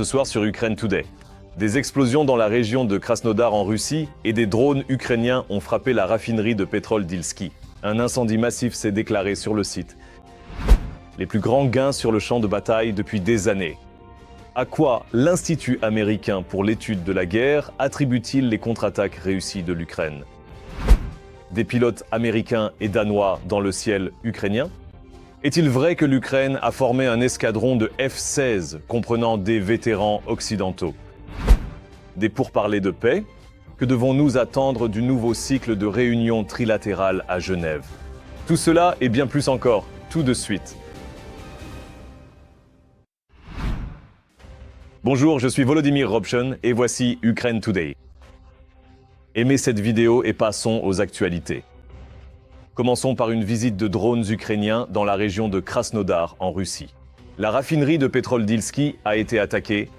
Ce soir sur Ukraine Today. Des explosions dans la région de Krasnodar en Russie et des drones ukrainiens ont frappé la raffinerie de pétrole d'Ilski. Un incendie massif s'est déclaré sur le site. Les plus grands gains sur le champ de bataille depuis des années. À quoi l'Institut américain pour l'étude de la guerre attribue-t-il les contre-attaques réussies de l'Ukraine? Des pilotes américains et danois dans le ciel ukrainien? Est-il vrai que l'Ukraine a formé un escadron de F-16 comprenant des vétérans occidentaux? Des pourparlers de paix? Que devons-nous attendre du nouveau cycle de réunions trilatérales à Genève? Tout cela et bien plus encore, tout de suite. Bonjour, je suis Volodymyr Robson et voici Ukraine Today. Aimez cette vidéo et passons aux actualités. Commençons par une visite de drones ukrainiens dans la région de Krasnodar en Russie. La raffinerie de pétrole d'Ilski a été attaquée.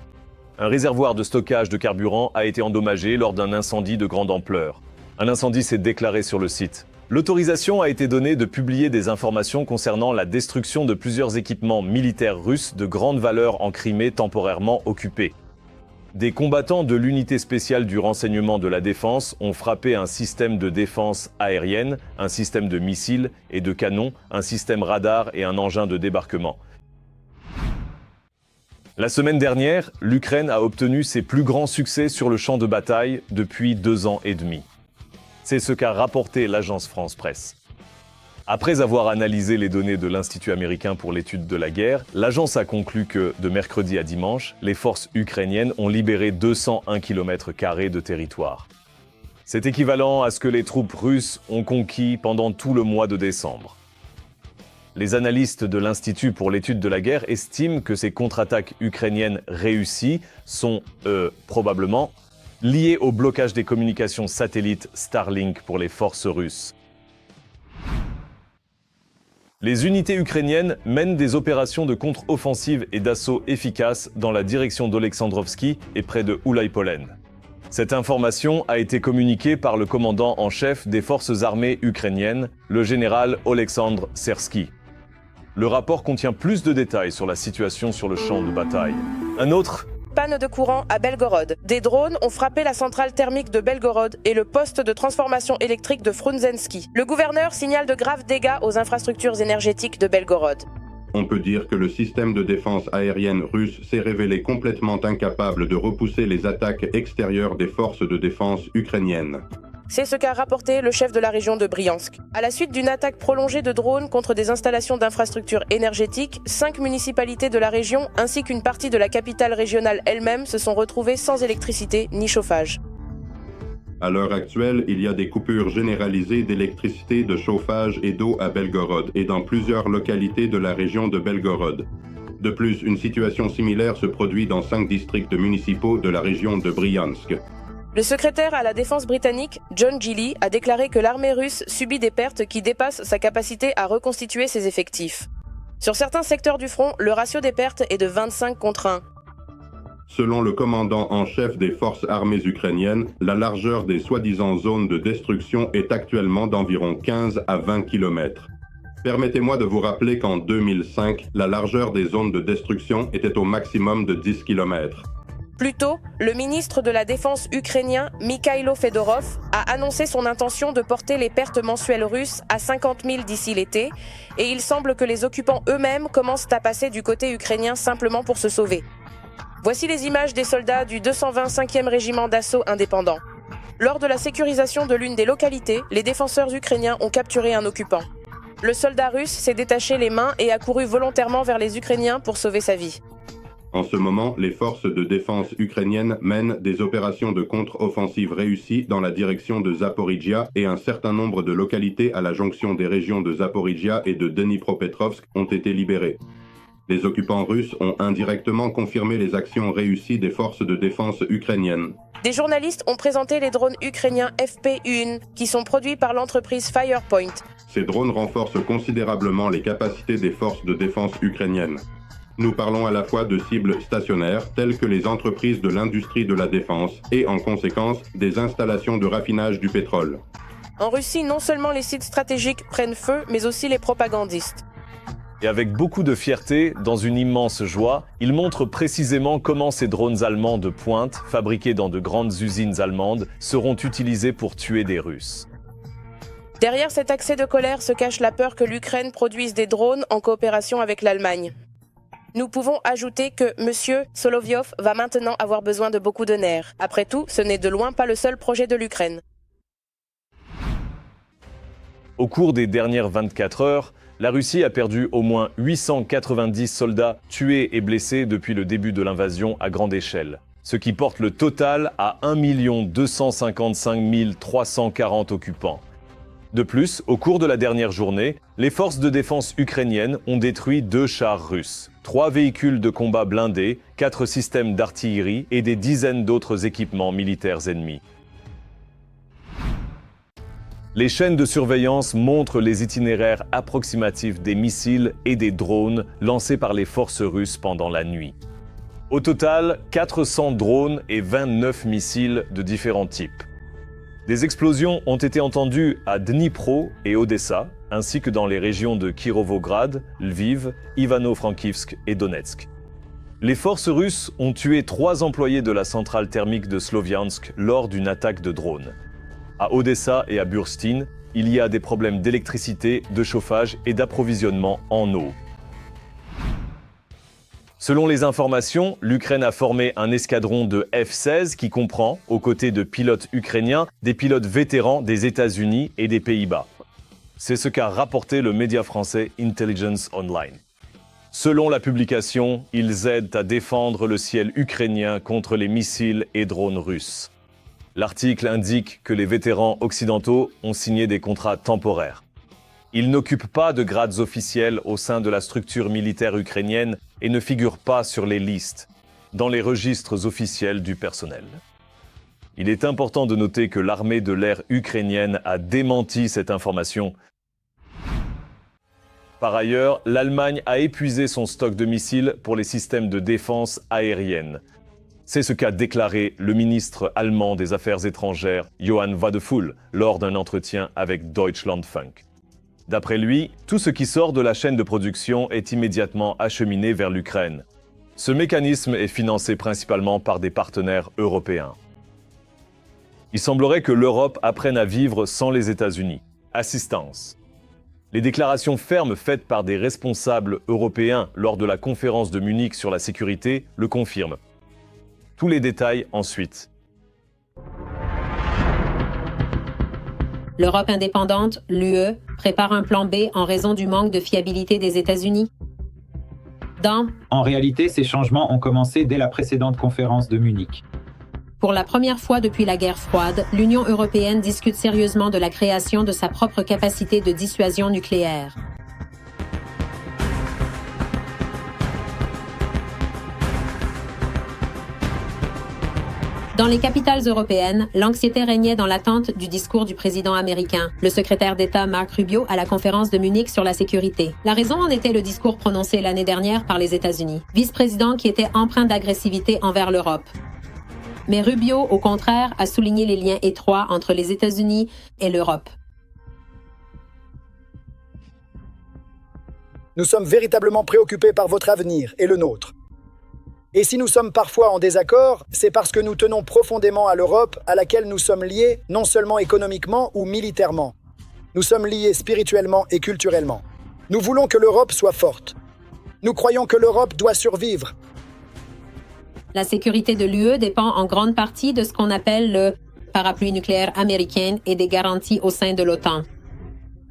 Un réservoir de stockage de carburant a été endommagé lors d'un incendie de grande ampleur. Un incendie s'est déclaré sur le site. L'autorisation a été donnée de publier des informations concernant la destruction de plusieurs équipements militaires russes de grande valeur en Crimée temporairement occupés. Des combattants de l'unité spéciale du renseignement de la défense ont frappé un système de défense aérienne, un système de missiles et de canons, un système radar et un engin de débarquement. La semaine dernière, l'Ukraine a obtenu ses plus grands succès sur le champ de bataille depuis 2 ans et demi. C'est ce qu'a rapporté l'agence France Presse. Après avoir analysé les données de l'Institut américain pour l'étude de la guerre, l'agence a conclu que, de mercredi à dimanche, les forces ukrainiennes ont libéré 201 km² de territoire. C'est équivalent à ce que les troupes russes ont conquis pendant tout le mois de décembre. Les analystes de l'Institut pour l'étude de la guerre estiment que ces contre-attaques ukrainiennes réussies sont, probablement, liées au blocage des communications satellites Starlink pour les forces russes. Les unités ukrainiennes mènent des opérations de contre-offensive et d'assaut efficaces dans la direction d'Oleksandrovski et près de Oulaïpolen. Cette information a été communiquée par le commandant en chef des forces armées ukrainiennes, le général Oleksandr Sersky. Le rapport contient plus de détails sur la situation sur le champ de bataille. Un autre panne de courant à Belgorod. Des drones ont frappé la centrale thermique de Belgorod et le poste de transformation électrique de Frunzenski. Le gouverneur signale de graves dégâts aux infrastructures énergétiques de Belgorod. On peut dire que le système de défense aérienne russe s'est révélé complètement incapable de repousser les attaques extérieures des forces de défense ukrainiennes. C'est ce qu'a rapporté le chef de la région de Bryansk. À la suite d'une attaque prolongée de drones contre des installations d'infrastructures énergétiques, 5 municipalités de la région ainsi qu'une partie de la capitale régionale elle-même se sont retrouvées sans électricité ni chauffage. À l'heure actuelle, il y a des coupures généralisées d'électricité, de chauffage et d'eau à Belgorod et dans plusieurs localités de la région de Belgorod. De plus, une situation similaire se produit dans 5 districts municipaux de la région de Bryansk. Le secrétaire à la défense britannique, John Gilley, a déclaré que l'armée russe subit des pertes qui dépassent sa capacité à reconstituer ses effectifs. Sur certains secteurs du front, le ratio des pertes est de 25 contre 1. Selon le commandant en chef des forces armées ukrainiennes, la largeur des soi-disant zones de destruction est actuellement d'environ 15 à 20 km. Permettez-moi de vous rappeler qu'en 2005, la largeur des zones de destruction était au maximum de 10 km. Plus tôt, le ministre de la Défense ukrainien, Mikhailo Fedorov, a annoncé son intention de porter les pertes mensuelles russes à 50 000 d'ici l'été, et il semble que les occupants eux-mêmes commencent à passer du côté ukrainien simplement pour se sauver. Voici les images des soldats du 225e régiment d'assaut indépendant. Lors de la sécurisation de l'une des localités, les défenseurs ukrainiens ont capturé un occupant. Le soldat russe s'est détaché les mains et a couru volontairement vers les Ukrainiens pour sauver sa vie. En ce moment, les forces de défense ukrainiennes mènent des opérations de contre-offensive réussies dans la direction de Zaporijia et un certain nombre de localités à la jonction des régions de Zaporijia et de Dnipropetrovsk ont été libérées. Les occupants russes ont indirectement confirmé les actions réussies des forces de défense ukrainiennes. Des journalistes ont présenté les drones ukrainiens FP-1 qui sont produits par l'entreprise Firepoint. Ces drones renforcent considérablement les capacités des forces de défense ukrainiennes. Nous parlons à la fois de cibles stationnaires, telles que les entreprises de l'industrie de la défense, et en conséquence, des installations de raffinage du pétrole. En Russie, non seulement les sites stratégiques prennent feu, mais aussi les propagandistes. Et avec beaucoup de fierté, dans une immense joie, il montre précisément comment ces drones allemands de pointe, fabriqués dans de grandes usines allemandes, seront utilisés pour tuer des Russes. Derrière cet accès de colère se cache la peur que l'Ukraine produise des drones en coopération avec l'Allemagne. Nous pouvons ajouter que M. Solovyov va maintenant avoir besoin de beaucoup de nerfs. Après tout, ce n'est de loin pas le seul projet de l'Ukraine. Au cours des dernières 24 heures, la Russie a perdu au moins 890 soldats tués et blessés depuis le début de l'invasion à grande échelle, ce qui porte le total à 1 255 340 occupants. De plus, au cours de la dernière journée, les forces de défense ukrainiennes ont détruit 2 chars russes, 3 véhicules de combat blindés, 4 systèmes d'artillerie et des dizaines d'autres équipements militaires ennemis. Les chaînes de surveillance montrent les itinéraires approximatifs des missiles et des drones lancés par les forces russes pendant la nuit. Au total, 400 drones et 29 missiles de différents types. Des explosions ont été entendues à Dnipro et Odessa, ainsi que dans les régions de Kirovograd, Lviv, Ivano-Frankivsk et Donetsk. Les forces russes ont tué 3 employés de la centrale thermique de Sloviansk lors d'une attaque de drone. À Odessa et à Burstin, il y a des problèmes d'électricité, de chauffage et d'approvisionnement en eau. Selon les informations, l'Ukraine a formé un escadron de F-16 qui comprend, aux côtés de pilotes ukrainiens, des pilotes vétérans des États-Unis et des Pays-Bas. C'est ce qu'a rapporté le média français Intelligence Online. Selon la publication, ils aident à défendre le ciel ukrainien contre les missiles et drones russes. L'article indique que les vétérans occidentaux ont signé des contrats temporaires. Ils n'occupent pas de grades officiels au sein de la structure militaire ukrainienne et ne figurent pas sur les listes, dans les registres officiels du personnel. Il est important de noter que l'armée de l'air ukrainienne a démenti cette information. Par ailleurs, l'Allemagne a épuisé son stock de missiles pour les systèmes de défense aérienne. C'est ce qu'a déclaré le ministre allemand des Affaires étrangères, Johann Wadephul, lors d'un entretien avec Deutschlandfunk. D'après lui, tout ce qui sort de la chaîne de production est immédiatement acheminé vers l'Ukraine. Ce mécanisme est financé principalement par des partenaires européens. Il semblerait que l'Europe apprenne à vivre sans les États-Unis. Assistance. Les déclarations fermes faites par des responsables européens lors de la conférence de Munich sur la sécurité le confirment. Tous les détails ensuite. L'Europe indépendante, l'UE, prépare un plan B en raison du manque de fiabilité des États-Unis. En réalité, ces changements ont commencé dès la précédente conférence de Munich. Pour la première fois depuis la guerre froide, l'Union européenne discute sérieusement de la création de sa propre capacité de dissuasion nucléaire. Dans les capitales européennes, l'anxiété régnait dans l'attente du discours du président américain, le secrétaire d'État Marco Rubio à la conférence de Munich sur la sécurité. La raison en était le discours prononcé l'année dernière par les États-Unis, vice-président qui était empreint d'agressivité envers l'Europe. Mais Rubio, au contraire, a souligné les liens étroits entre les États-Unis et l'Europe. Nous sommes véritablement préoccupés par votre avenir et le nôtre. Et si nous sommes parfois en désaccord, c'est parce que nous tenons profondément à l'Europe à laquelle nous sommes liés non seulement économiquement ou militairement. Nous sommes liés spirituellement et culturellement. Nous voulons que l'Europe soit forte. Nous croyons que l'Europe doit survivre. La sécurité de l'UE dépend en grande partie de ce qu'on appelle le parapluie nucléaire américain et des garanties au sein de l'OTAN.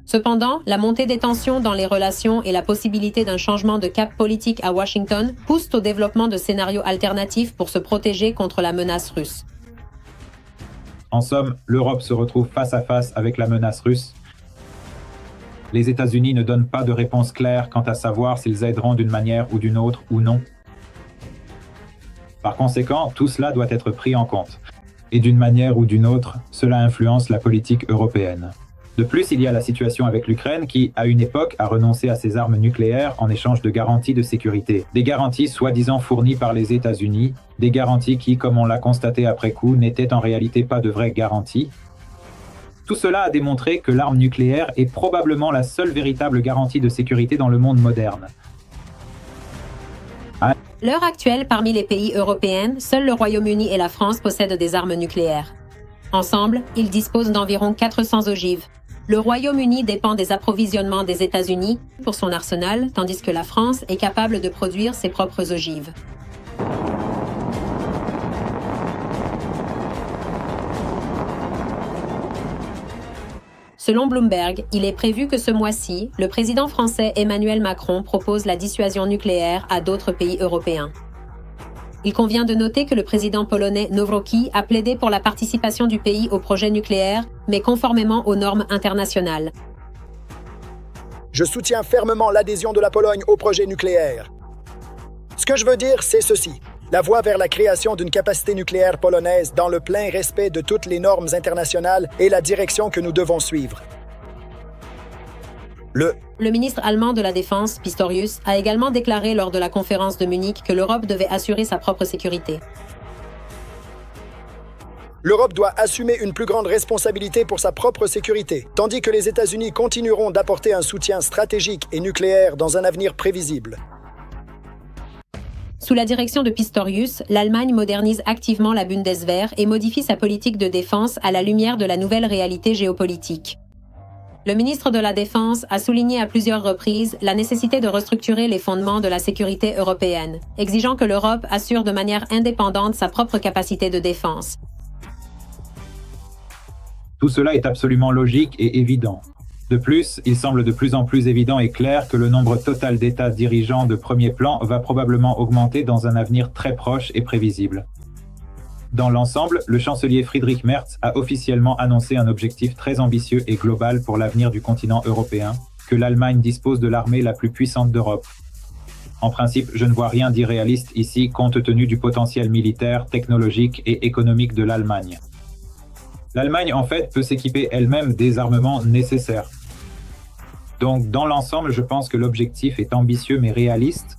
Cependant, la montée des tensions dans les relations et la possibilité d'un changement de cap politique à Washington poussent au développement de scénarios alternatifs pour se protéger contre la menace russe. En somme, l'Europe se retrouve face à face avec la menace russe. Les États-Unis ne donnent pas de réponse claire quant à savoir s'ils aideront d'une manière ou d'une autre ou non. Par conséquent, tout cela doit être pris en compte. Et d'une manière ou d'une autre, cela influence la politique européenne. De plus, il y a la situation avec l'Ukraine qui, à une époque, a renoncé à ses armes nucléaires en échange de garanties de sécurité. Des garanties soi-disant fournies par les États-Unis, des garanties qui, comme on l'a constaté après coup, n'étaient en réalité pas de vraies garanties. Tout cela a démontré que l'arme nucléaire est probablement la seule véritable garantie de sécurité dans le monde moderne. À l'heure actuelle, parmi les pays européens, seuls le Royaume-Uni et la France possèdent des armes nucléaires. Ensemble, ils disposent d'environ 400 ogives. Le Royaume-Uni dépend des approvisionnements des États-Unis pour son arsenal, tandis que la France est capable de produire ses propres ogives. Selon Bloomberg, il est prévu que ce mois-ci, le président français Emmanuel Macron propose la dissuasion nucléaire à d'autres pays européens. Il convient de noter que le président polonais Nawrocki a plaidé pour la participation du pays au projet nucléaire, mais conformément aux normes internationales. Je soutiens fermement l'adhésion de la Pologne au projet nucléaire. Ce que je veux dire, c'est ceci. La voie vers la création d'une capacité nucléaire polonaise dans le plein respect de toutes les normes internationales est la direction que nous devons suivre. Le ministre allemand de la Défense, Pistorius, a également déclaré lors de la conférence de Munich que l'Europe devait assurer sa propre sécurité. L'Europe doit assumer une plus grande responsabilité pour sa propre sécurité, tandis que les États-Unis continueront d'apporter un soutien stratégique et nucléaire dans un avenir prévisible. Sous la direction de Pistorius, l'Allemagne modernise activement la Bundeswehr et modifie sa politique de défense à la lumière de la nouvelle réalité géopolitique. Le ministre de la Défense a souligné à plusieurs reprises la nécessité de restructurer les fondements de la sécurité européenne, exigeant que l'Europe assure de manière indépendante sa propre capacité de défense. Tout cela est absolument logique et évident. De plus, il semble de plus en plus évident et clair que le nombre total d'États dirigeants de premier plan va probablement augmenter dans un avenir très proche et prévisible. Dans l'ensemble, le chancelier Friedrich Merz a officiellement annoncé un objectif très ambitieux et global pour l'avenir du continent européen, que l'Allemagne dispose de l'armée la plus puissante d'Europe. En principe, je ne vois rien d'irréaliste ici compte tenu du potentiel militaire, technologique et économique de l'Allemagne. L'Allemagne, en fait, peut s'équiper elle-même des armements nécessaires. Donc, dans l'ensemble, je pense que l'objectif est ambitieux mais réaliste.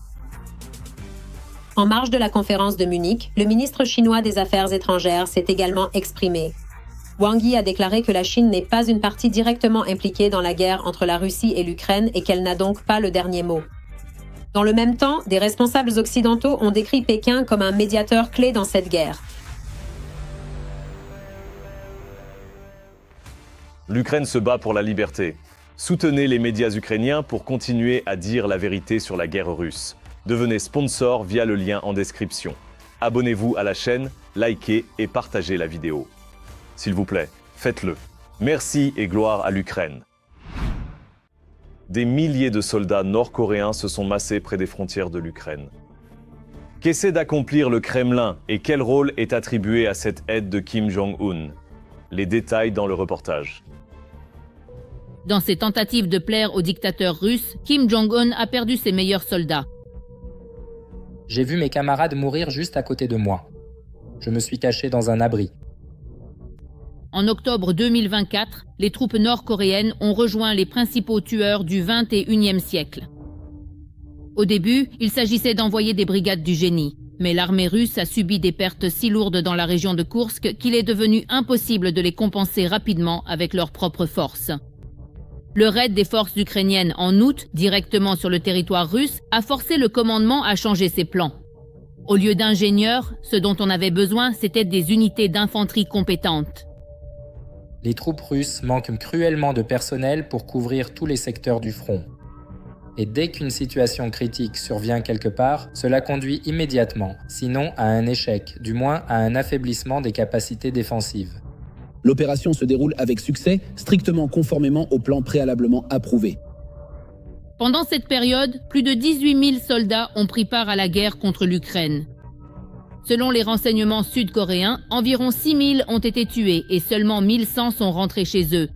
En marge de la conférence de Munich, le ministre chinois des Affaires étrangères s'est également exprimé. Wang Yi a déclaré que la Chine n'est pas une partie directement impliquée dans la guerre entre la Russie et l'Ukraine et qu'elle n'a donc pas le dernier mot. Dans le même temps, des responsables occidentaux ont décrit Pékin comme un médiateur clé dans cette guerre. L'Ukraine se bat pour la liberté. Soutenez les médias ukrainiens pour continuer à dire la vérité sur la guerre russe. Devenez sponsor via le lien en description. Abonnez-vous à la chaîne, likez et partagez la vidéo. S'il vous plaît, faites-le. Merci et gloire à l'Ukraine. Des milliers de soldats nord-coréens se sont massés près des frontières de l'Ukraine. Qu'essaie d'accomplir le Kremlin et quel rôle est attribué à cette aide de Kim Jong-un? Les détails dans le reportage. Dans ses tentatives de plaire au dictateur russe, Kim Jong-un a perdu ses meilleurs soldats. J'ai vu mes camarades mourir juste à côté de moi. Je me suis caché dans un abri. En octobre 2024, les troupes nord-coréennes ont rejoint les principaux tueurs du XXIe siècle. Au début, il s'agissait d'envoyer des brigades du génie, mais l'armée russe a subi des pertes si lourdes dans la région de Koursk qu'il est devenu impossible de les compenser rapidement avec leurs propres forces. Le raid des forces ukrainiennes en août, directement sur le territoire russe, a forcé le commandement à changer ses plans. Au lieu d'ingénieurs, ce dont on avait besoin, c'était des unités d'infanterie compétentes. Les troupes russes manquent cruellement de personnel pour couvrir tous les secteurs du front. Et dès qu'une situation critique survient quelque part, cela conduit immédiatement, sinon à un échec, du moins à un affaiblissement des capacités défensives. L'opération se déroule avec succès, strictement conformément au plan préalablement approuvé. Pendant cette période, plus de 18 000 soldats ont pris part à la guerre contre l'Ukraine. Selon les renseignements sud-coréens, environ 6 000 ont été tués et seulement 1 100 sont rentrés chez eux.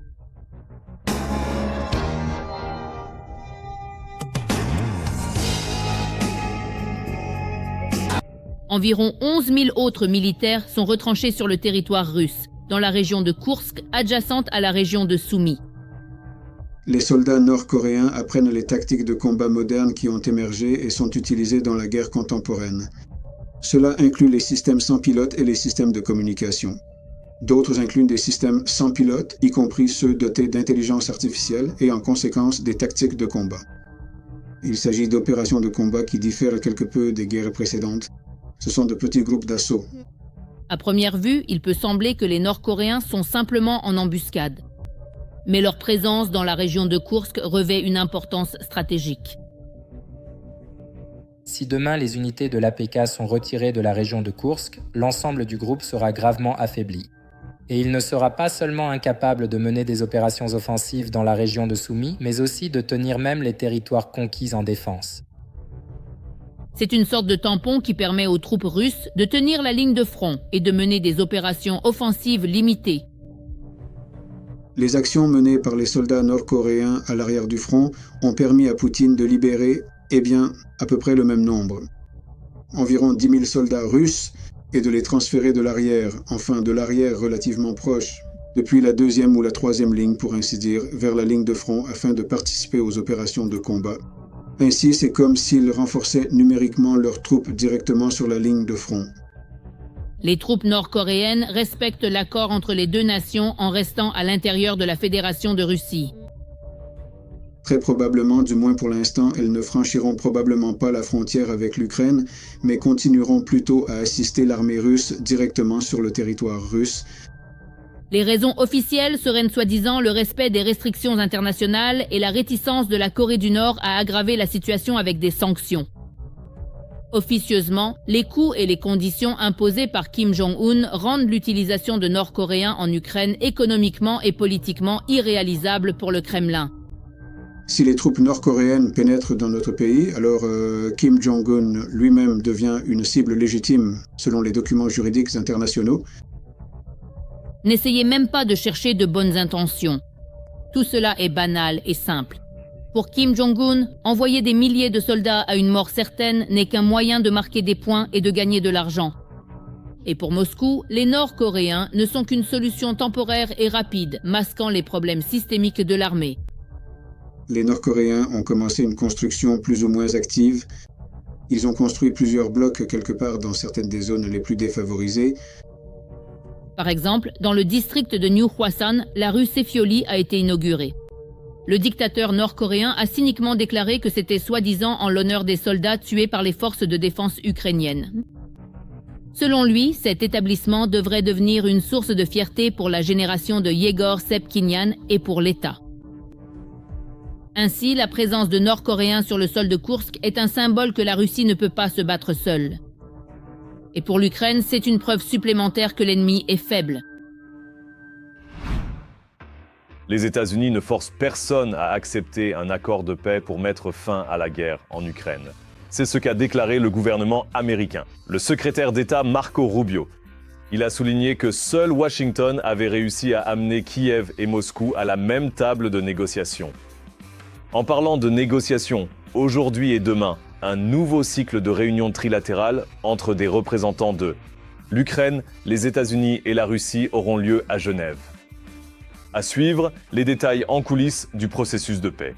Environ 11 000 autres militaires sont retranchés sur le territoire russe, dans la région de Koursk, adjacente à la région de Soumy. Les soldats nord-coréens apprennent les tactiques de combat modernes qui ont émergé et sont utilisées dans la guerre contemporaine. Cela inclut les systèmes sans pilote et les systèmes de communication. D'autres incluent des systèmes sans pilote, y compris ceux dotés d'intelligence artificielle et en conséquence des tactiques de combat. Il s'agit d'opérations de combat qui diffèrent quelque peu des guerres précédentes. Ce sont de petits groupes d'assaut. À première vue, il peut sembler que les Nord-Coréens sont simplement en embuscade. Mais leur présence dans la région de Koursk revêt une importance stratégique. Si demain les unités de l'APK sont retirées de la région de Koursk, l'ensemble du groupe sera gravement affaibli. Et il ne sera pas seulement incapable de mener des opérations offensives dans la région de Soumy, mais aussi de tenir même les territoires conquis en défense. C'est une sorte de tampon qui permet aux troupes russes de tenir la ligne de front et de mener des opérations offensives limitées. Les actions menées par les soldats nord-coréens à l'arrière du front ont permis à Poutine de libérer, à peu près le même nombre. Environ 10 000 soldats russes et de les transférer de l'arrière, enfin de l'arrière relativement proche, depuis la deuxième ou la troisième ligne pour ainsi dire, vers la ligne de front afin de participer aux opérations de combat. Ainsi, c'est comme s'ils renforçaient numériquement leurs troupes directement sur la ligne de front. Les troupes nord-coréennes respectent l'accord entre les deux nations en restant à l'intérieur de la Fédération de Russie. Très probablement, du moins pour l'instant, elles ne franchiront probablement pas la frontière avec l'Ukraine, mais continueront plutôt à assister l'armée russe directement sur le territoire russe. Les raisons officielles seraient soi-disant le respect des restrictions internationales et la réticence de la Corée du Nord à aggraver la situation avec des sanctions. Officieusement, les coûts et les conditions imposées par Kim Jong-un rendent l'utilisation de Nord-Coréens en Ukraine économiquement et politiquement irréalisable pour le Kremlin. Si les troupes nord-coréennes pénètrent dans notre pays, alors Kim Jong-un lui-même devient une cible légitime selon les documents juridiques internationaux. N'essayez même pas de chercher de bonnes intentions. Tout cela est banal et simple. Pour Kim Jong-un, envoyer des milliers de soldats à une mort certaine n'est qu'un moyen de marquer des points et de gagner de l'argent. Et pour Moscou, les Nord-Coréens ne sont qu'une solution temporaire et rapide, masquant les problèmes systémiques de l'armée. Les Nord-Coréens ont commencé une construction plus ou moins active. Ils ont construit plusieurs blocs quelque part dans certaines des zones les plus défavorisées. Par exemple, dans le district de New Hwasan, la rue Sefioli a été inaugurée. Le dictateur nord-coréen a cyniquement déclaré que c'était soi-disant en l'honneur des soldats tués par les forces de défense ukrainiennes. Selon lui, cet établissement devrait devenir une source de fierté pour la génération de Yegor Sepkinian et pour l'État. Ainsi, la présence de Nord-Coréens sur le sol de Koursk est un symbole que la Russie ne peut pas se battre seule. Et pour l'Ukraine, c'est une preuve supplémentaire que l'ennemi est faible. Les États-Unis ne forcent personne à accepter un accord de paix pour mettre fin à la guerre en Ukraine. C'est ce qu'a déclaré le gouvernement américain. Le secrétaire d'État Marco Rubio. Il a souligné que seul Washington avait réussi à amener Kiev et Moscou à la même table de négociation. En parlant de négociations, aujourd'hui et demain, un nouveau cycle de réunions trilatérales entre des représentants de l'Ukraine, les États-Unis et la Russie auront lieu à Genève. À suivre, les détails en coulisses du processus de paix.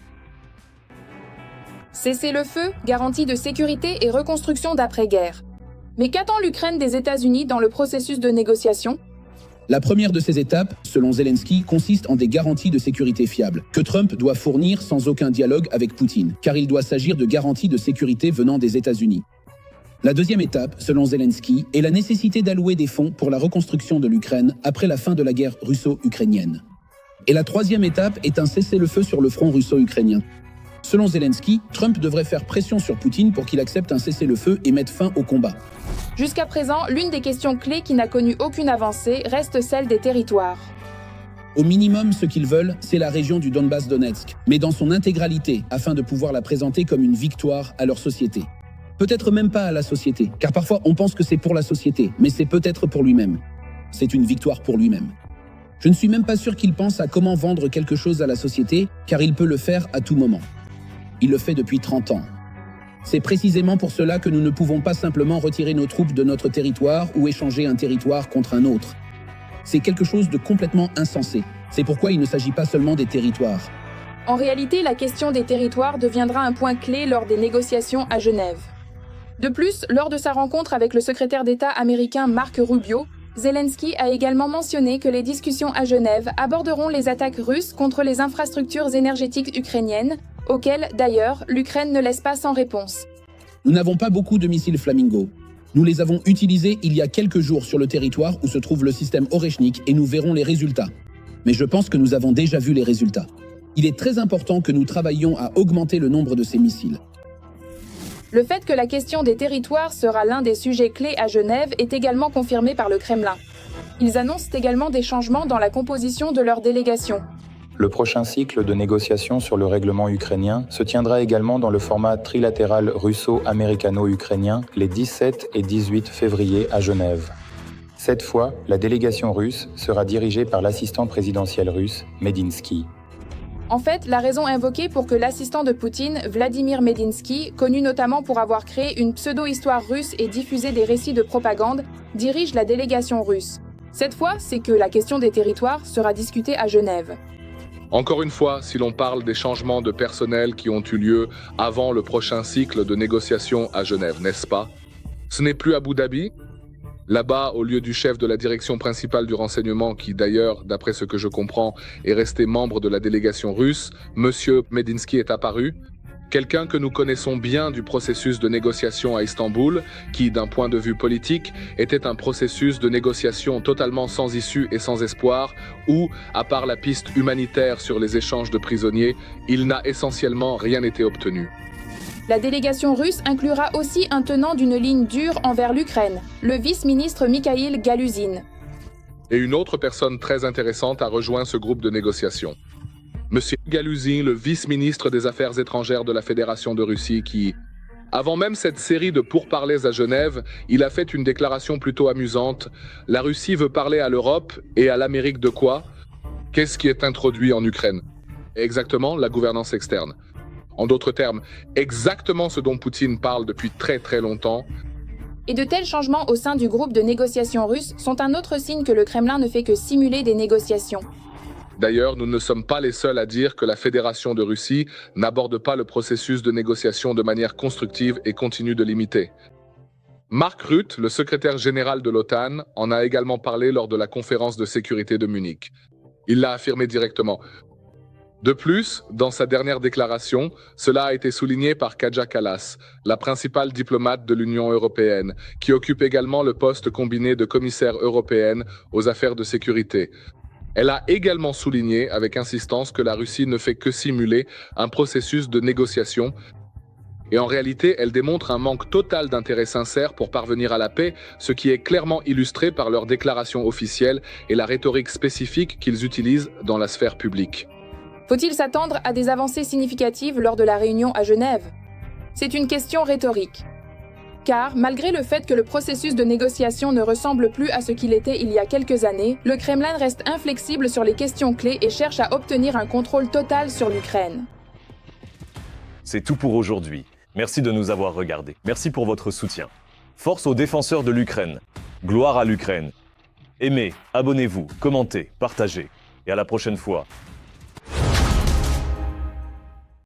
Cessez-le-feu, garantie de sécurité et reconstruction d'après-guerre. Mais qu'attend l'Ukraine des États-Unis dans le processus de négociation ? La première de ces étapes, selon Zelensky, consiste en des garanties de sécurité fiables, que Trump doit fournir sans aucun dialogue avec Poutine, car il doit s'agir de garanties de sécurité venant des États-Unis. La deuxième étape, selon Zelensky, est la nécessité d'allouer des fonds pour la reconstruction de l'Ukraine après la fin de la guerre russo-ukrainienne. Et la troisième étape est un cessez-le-feu sur le front russo-ukrainien. Selon Zelensky, Trump devrait faire pression sur Poutine pour qu'il accepte un cessez-le-feu et mette fin au combat. Jusqu'à présent, l'une des questions clés qui n'a connu aucune avancée reste celle des territoires. Au minimum, ce qu'ils veulent, c'est la région du Donbass-Donetsk, mais dans son intégralité, afin de pouvoir la présenter comme une victoire à leur société. Peut-être même pas à la société, car parfois on pense que c'est pour la société, mais c'est peut-être pour lui-même. C'est une victoire pour lui-même. Je ne suis même pas sûr qu'il pense à comment vendre quelque chose à la société, car il peut le faire à tout moment. Il le fait depuis 30 ans. C'est précisément pour cela que nous ne pouvons pas simplement retirer nos troupes de notre territoire ou échanger un territoire contre un autre. C'est quelque chose de complètement insensé. C'est pourquoi il ne s'agit pas seulement des territoires. En réalité, la question des territoires deviendra un point clé lors des négociations à Genève. De plus, lors de sa rencontre avec le secrétaire d'État américain Marco Rubio, Zelensky a également mentionné que les discussions à Genève aborderont les attaques russes contre les infrastructures énergétiques ukrainiennes, auxquelles, d'ailleurs, l'Ukraine ne laisse pas sans réponse. Nous n'avons pas beaucoup de missiles Flamingo. Nous les avons utilisés il y a quelques jours sur le territoire où se trouve le système Oreshnik et nous verrons les résultats. Mais je pense que nous avons déjà vu les résultats. Il est très important que nous travaillions à augmenter le nombre de ces missiles. Le fait que la question des territoires sera l'un des sujets clés à Genève est également confirmé par le Kremlin. Ils annoncent également des changements dans la composition de leur délégation. Le prochain cycle de négociations sur le règlement ukrainien se tiendra également dans le format trilatéral russo-américano-ukrainien les 17 et 18 février à Genève. Cette fois, la délégation russe sera dirigée par l'assistant présidentiel russe, Medinsky. En fait, la raison invoquée pour que l'assistant de Poutine, Vladimir Medinsky, connu notamment pour avoir créé une pseudo-histoire russe et diffusé des récits de propagande, dirige la délégation russe. Cette fois, c'est que la question des territoires sera discutée à Genève. Encore une fois, si l'on parle des changements de personnel qui ont eu lieu avant le prochain cycle de négociations à Genève, n'est-ce pas? Ce n'est plus Abu Dhabi? Là-bas, au lieu du chef de la direction principale du renseignement, qui d'ailleurs, d'après ce que je comprends, est resté membre de la délégation russe, Monsieur Medinsky est apparu. Quelqu'un que nous connaissons bien du processus de négociation à Istanbul, qui, d'un point de vue politique, était un processus de négociation totalement sans issue et sans espoir, où, à part la piste humanitaire sur les échanges de prisonniers, il n'a essentiellement rien été obtenu. La délégation russe inclura aussi un tenant d'une ligne dure envers l'Ukraine, le vice-ministre Mikhail Galuzin. Et une autre personne très intéressante a rejoint ce groupe de négociation. Monsieur Galuzin, le vice-ministre des Affaires étrangères de la Fédération de Russie, qui, avant même cette série de pourparlers à Genève, il a fait une déclaration plutôt amusante. La Russie veut parler à l'Europe et à l'Amérique de quoi? Qu'est-ce qui est introduit en Ukraine? Exactement, la gouvernance externe. En d'autres termes, exactement ce dont Poutine parle depuis très très longtemps. Et de tels changements au sein du groupe de négociation russe sont un autre signe que le Kremlin ne fait que simuler des négociations. D'ailleurs, nous ne sommes pas les seuls à dire que la Fédération de Russie n'aborde pas le processus de négociation de manière constructive et continue de l'imiter. Mark Rutte, le secrétaire général de l'OTAN, en a également parlé lors de la conférence de sécurité de Munich. Il l'a affirmé directement. De plus, dans sa dernière déclaration, cela a été souligné par Kaja Kallas, la principale diplomate de l'Union européenne, qui occupe également le poste combiné de commissaire européenne aux affaires de sécurité. Elle a également souligné avec insistance que la Russie ne fait que simuler un processus de négociation. Et en réalité, elle démontre un manque total d'intérêt sincère pour parvenir à la paix, ce qui est clairement illustré par leurs déclarations officielles et la rhétorique spécifique qu'ils utilisent dans la sphère publique. Faut-il s'attendre à des avancées significatives lors de la réunion à Genève? C'est une question rhétorique. Car, malgré le fait que le processus de négociation ne ressemble plus à ce qu'il était il y a quelques années, le Kremlin reste inflexible sur les questions clés et cherche à obtenir un contrôle total sur l'Ukraine. C'est tout pour aujourd'hui. Merci de nous avoir regardés. Merci pour votre soutien. Force aux défenseurs de l'Ukraine. Gloire à l'Ukraine. Aimez, abonnez-vous, commentez, partagez. Et à la prochaine fois.